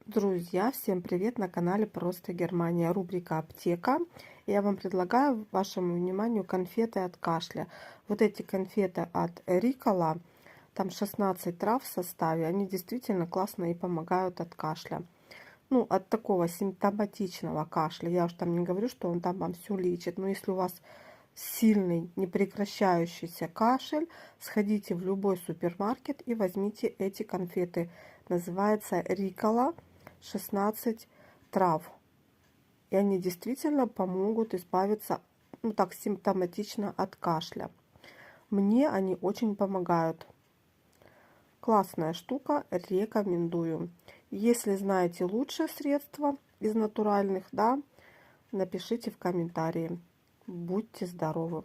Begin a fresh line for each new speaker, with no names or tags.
Друзья, всем привет на канале Просто Германия, рубрика Аптека. Я вам предлагаю вашему вниманию конфеты от кашля. Вот эти конфеты от Рикола, там 16 трав в составе, они действительно классно и помогают от кашля. Ну, от такого симптоматичного кашля. Я уж там не говорю, что он там вам все лечит, но если у вас сильный, непрекращающийся кашель, сходите в любой супермаркет и возьмите эти конфеты. Называется Рикола 16 трав. И они действительно помогут избавиться, ну так, симптоматично от кашля. Мне они очень помогают. Классная штука, рекомендую. Если знаете лучшее средство из натуральных, да, напишите в комментарии. Будьте здоровы!